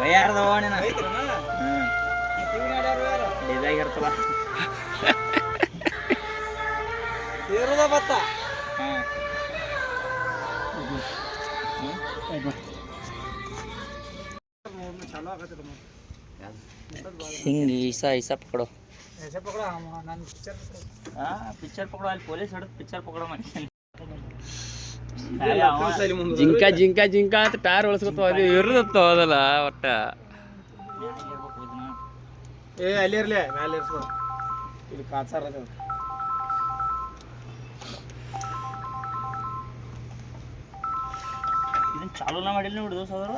ವಯ್ಯಾರದವಣ್ಣ ಇದಾಗಿರ್ತಲ್ಲ ಇರೋದ ಬತ್ತ ಹಿಂಗೆ ऐसा पकड़ो ऐसे पकड़ो ನಾನು ಪಿಕ್ಚರ್ ಪಿಕ್ಚರ್ ಪಕಡೋ ಅಲ್ಲಿ ಪೊಲೀಸ್ ಹಿಡಿದು ಪಿಕ್ಚರ್ ಪಕಡೋ ಮಾಡಿ ಜಿಂಕ ಜಿಂಕ ಜಿಂಕ ಅಂತ ಟೈರ್ ಒಳಸ್ಕೊತ ಅದು ಇರೋದತ್ತ ಹೋದಲ್ಲ ಒಟ್ಟ ಏ ಅಲ್ಲಿ ಇರ್ಲಿ ಮ್ಯಾಲೆ ಇರ್ಸ್ಕೊ ಇಲ್ಲಿ ಕಾಚಾರ ಅದ ಇದನ್ನ ಚಾಲೂನ ಮಾಡಿಲ್ಲ ನೋಡಿದ್ರು ಸೋದರ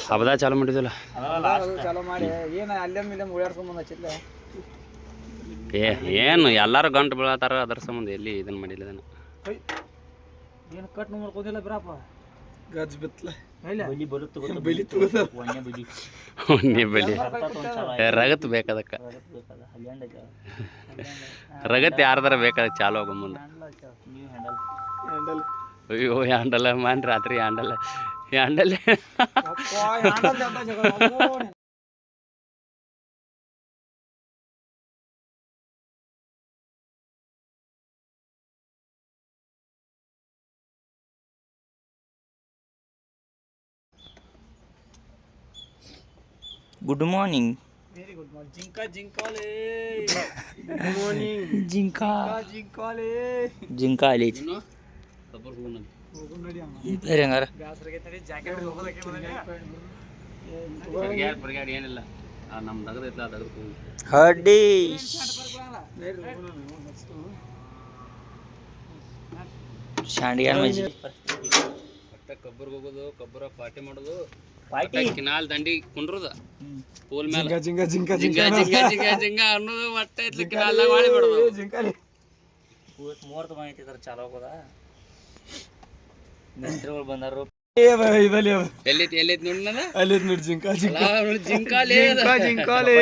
ಹಬ್ಬದ ಚಾಲು ಮಾಡಿದ್ವಲ್ಲ ಚಾಲೂ ಮಾಡಿ ಏನು ಅಲ್ಲೇ ಮೇಲೆ ಓಡಾಡ್ಸ್ಕೊಂಡ್ ಬಂದ ಹಚ್ಚಿಲ್ಲ ಏನು ಎಲ್ಲಾರು ಗಂಟು ಬೀಳತ್ತಾರ ಅದ್ರ ಸಂಬಂಧ ಎಲ್ಲಿ ಇದನ್ನ ಮಾಡಿಲ್ಲ ಇದನ್ನ ಏನು ಕಟ್ ಮಾಡ್ಕೋದಿಲ್ಲ ಬ್ರಾಪ ಗಜ್ ಬಿತ್ತಲ ಬಲಿ ಬರುತ್ತೆ ಗೊತ್ತು ಬಲಿ ತಗೋದ ಒಣ್ಣೆ ಬಲಿ ಒಣ್ಣೆ ಬಲಿ ರಗತ್ ಬೇಕದಕ್ಕ ರಗತ್ ಯಾರ್ದಾರ ಬೇಕಾದ ಚಾಲು ಹೋಗೋ ಮುಂದೆ ನೀವು ಹ್ಯಾಂಡಲ್ ಹ್ಯಾಂಡಲ್ ಅಯ್ಯೋ ಹ್ಯಾಂಡಲ್ ಮಾನ್ ರಾತ್ರಿ handle handle good morning very good morning ಜಿಂಕಾ ಜಿಂಕಾಲೆ ಗುಡ್ ಮಾರ್ನಿಂಗ್ ಜಿಂಕಾ ಜಿಂಕಾಲೆ ಜಿಂಕಾ ಅಲ್ಲಿ ಹೋಗು ನಡಿ ಅಮ್ಮ ಬೇರೆ ಹಂಗಾರ ಬ್ಯಾಸರಿಗೆ ತಡಿ ಜಾಕೆಟ್ ಹೋಗೋದಕ್ಕೆ ಬರ್ಗ್ಯಾಡ್ ಏನಿಲ್ಲ ನಮ್ಮ ದಗದ ಐತ್ಲ ದಗದ ಹಡ್ಡಿ ಶಾಂಡಿಗಾನ ಮಜ್ಜಿ ಒಟ್ಟ ಕಬ್ಬರ್ಗೆ ಹೋಗೋದು ಕಬ್ಬರ ಪಾರ್ಟಿ ಮಾಡೋದು ಪಾರ್ಟಿ ಕಿನಾಲ್ ದಂಡಿ ಕುಂಡ್ರದ ಪೋಲ್ ಮೇಲೆ ಜಿಂಕ ಜಿಂಕ ಜಿಂಕ ಜಿಂಗ ಜಿಂಗ ಜಿಂಗ ಜಿಂಗ ಅನ್ನೋದು ಒಟ್ಟ ಐತ್ಲ ಕಿನಾಲ್ದಾಗ ಮಾಡಿ ಬಿಡೋದು ಜಿಂಕಾಲೆ ಮೂವತ್ತು ಮಾಹಿತಿ ಚಾಲು ಹೋಗೋದ ಮಿಸ್ತ್ರಿಗಳು ಬಂದಾರು ಇದಲ್ಲಿ ಎಲ್ಲೈತಿ ಎಲ್ಲೈತಿ ನೋಡಿ ನಾನು ಅಲ್ಲಿ ನೋಡಿ ಜಿಂಕಾ ಜಿಂಕಾ ಜಿಂಕಾಲೆ ಜಿಂಕಾಲೆ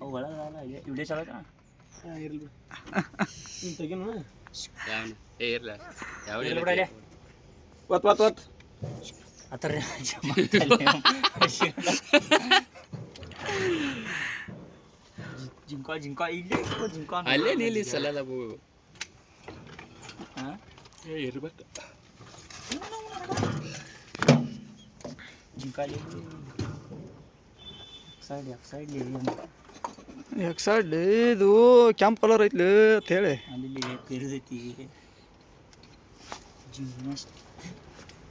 ಒಳಗಲ್ಲ ವಿಡಿಯೋ ಚಾಲಕ ಇರ್ಲಿ ನೀನು ತೆಗಿನು ಯಾವನು ಏ ಇರ್ಲ ಯಾವ ಬಿಡಲೆ ಒತ್ ಒತ್ ಒತ್ ಆ ಥರ ಜಿಂಕಾ ಜಿಂಕಾ ಇಲ್ಲೇ ಜಿಂಕಾ ಅಲ್ಲೇ ನೀಲಿ ಸಲದ ಹಾಂ ಇರ್ಬೇಕು ಜಿಂಕಾ ಸೈಡ್ ಎಕ್ಸೈಡ್ ಇದು ಕೆಂಪ್ ಕಲರ್ ಐತ್ಲಿ ಅಂತ ಹೇಳಿ ಅಲ್ಲಿ ತಿರುದೈತಿ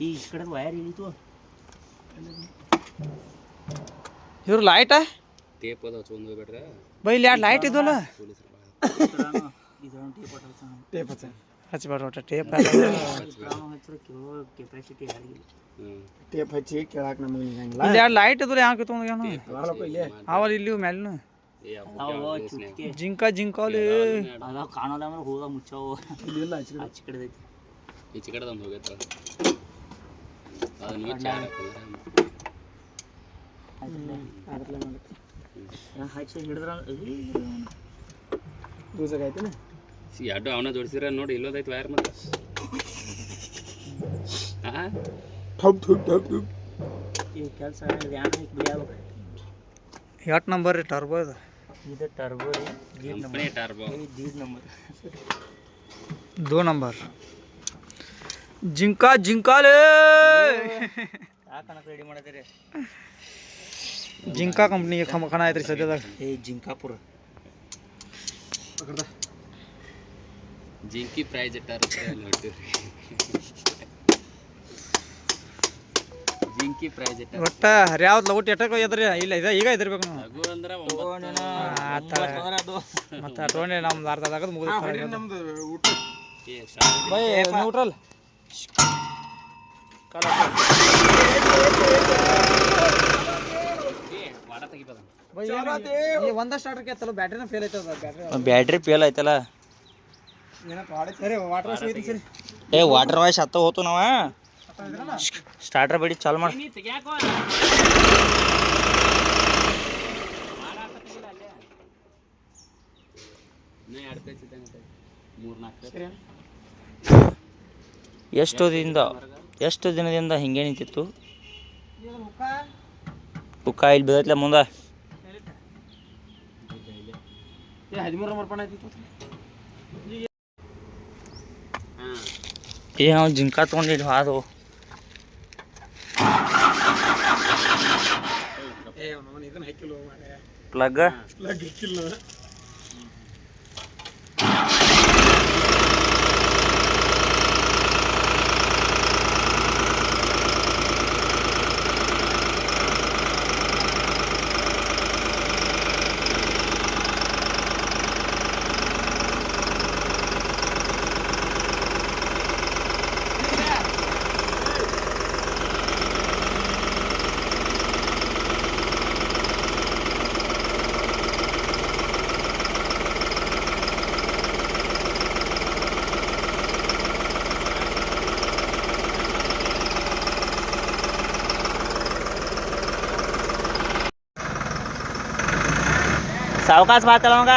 ಈ ಕಡೆ ವಯರ್ ಇಳಿತು ಇವ್ರ ಲೈಟ ಟೇಪ್ ಅದ ಹಚ್ಕೊಂಡು ಬಿಡ್ರೆ ಬೈ ಇಲ್ಲಿ ಎರಡು ಲೈಟ್ ಇದ್ವಲ್ಲ ಟೇಪ್ ಟೇಪ್ ಹಚ್ಚಬೇಡ ಒಟ್ಟು ಟೇಪ್ ಕೆಪಾಸಿಟಿ ಆಗಿಲ್ಲ ಟೇಪ್ ಹಚ್ಚಿ ಕೇಳಾಕ ನಮಗೆ ಇಲ್ಲಿ ಎರಡು ಲೈಟ್ ಇದ್ವಲ್ಲ ಯಾಕೆ ತೊಗೊಂಡು ಅವಲ್ಲ ಇಲ್ಲಿ ಮ್ಯಾಲಿನ ಜಿಂಕಾ ಜಿಂಕಾಲಿ ಅದ ಕಾಣಲ್ಲ ಅಂದ್ರೆ ಹೋದ ಮುಚ್ಚಾವು ಇಲ್ಲ ಆಚೆ ಕಡೆ ಐತಿ ಈಚೆ ಕಡೆ ಒಂದು ಹೋಗೈತ ಅದನ್ನ ಚಾರ ಹಚ್ಚಿ ಹಿಡಿದ್ರ ಲೂಸಾಗ ಐತಿನ ಎರಡು ಅವನ ಜೋಡಿಸಿರ ನೋಡಿ ಇಲ್ಲೋದೈತಿ ವೈರ್ ಮತ್ತೆ ಠಪ್ ಠಪ್ ಠಪ್ ಠಪ್ ಈ ಕೆಲಸ ಯಾನ್ ಹಾಕಿ ಬಿಡಲ್ಲ ಎಷ್ಟು ನಂಬರ್ ರೀ ಟರ್ಬೋ ಇದು ಇದು ಟರ್ಬೋ ಕಂಪನಿ ಟರ್ಬೋ ದೀಡ್ ನಂಬರ್ 2 नंबर ಜಿಂಕಾ ಜಿಂಕಾಲೆ ಯಾಕನಕ ರೆಡಿ ಮಾಡದಿರಿ ಜಿಂಕಾ ಕಂಪನಿ ಖಮಖಾನ ಐತ್ರಿ ಸದ್ಯದಾಗ ಏ ಜಿಂಕಾಪುರ ಜಿಂಕಿ ಪ್ರೈಸ್ ಇಟ್ಟಾರ ನೋಡ್ತೀರಿ ಜಿಂಕಿ ಪ್ರೈಸ್ ಇಟ್ಟಾರ ಒಟ್ಟ ಹರ್ಯಾವ್ದು ಲೌಟ್ ಎಟ್ಟಕ್ಕೆ ಎದ್ರಿ ಇಲ್ಲ ಈಗ ಇದಿರ್ಬೇಕು ನಾವು ಲಘು ಅಂದ್ರೆ ಮತ್ತೆ ಅಟೋಣೆ ನಮ್ದು ಅರ್ಧದಾಗ ಮುಗಿದು ನಮ್ದು ಊಟ ಏ ಬೈ ನ್ಯೂಟ್ರಲ್ ವಾಡ ತೆಗಿಬೋದ ಒಂದ ಸ್ಟಾರ್ಟರ್ ಕೆತ್ತಲ್ಲ ಬ್ಯಾಟ್ರಿನ ಫೇಲ್ ಐತದ ಬ್ಯಾಟ್ರಿ ಫೇಲ್ ಐತಲ್ಲ ಸರಿ ವಾಟರ್ ಸರಿ ಸರಿ ಏ ವಾಟರ್ ವಾಯ್ಸ್ ಹತ್ತ ಹೋತು ನಾವ ಸ್ಟಾರ್ಟರ್ ಬಿಡಿ ಚಾಲು ಮಾಡಿ ಎಷ್ಟು ದಿಂದ ಎಷ್ಟು ದಿನದಿಂದ ಹಿಂಗೆ ನಿಂತಿತ್ತು ಬುಕ್ಕ ಇಲ್ಲಿ ಬಿದ್ದೈತ್ಲೆ ಮುಂದೆ 13 ನಂಬರ್ ಪಣ ಐತಿ ನಾವು ಜಿಂಕ ತೊಗೊಂಡಿದ್ದು ಅದು ಇದನ್ನ ಹಾಕಿಲ್ಲ ಪ್ಲಗ್ ಹಾಕಿಲ್ಲ सावकाश बात चलाऊंगा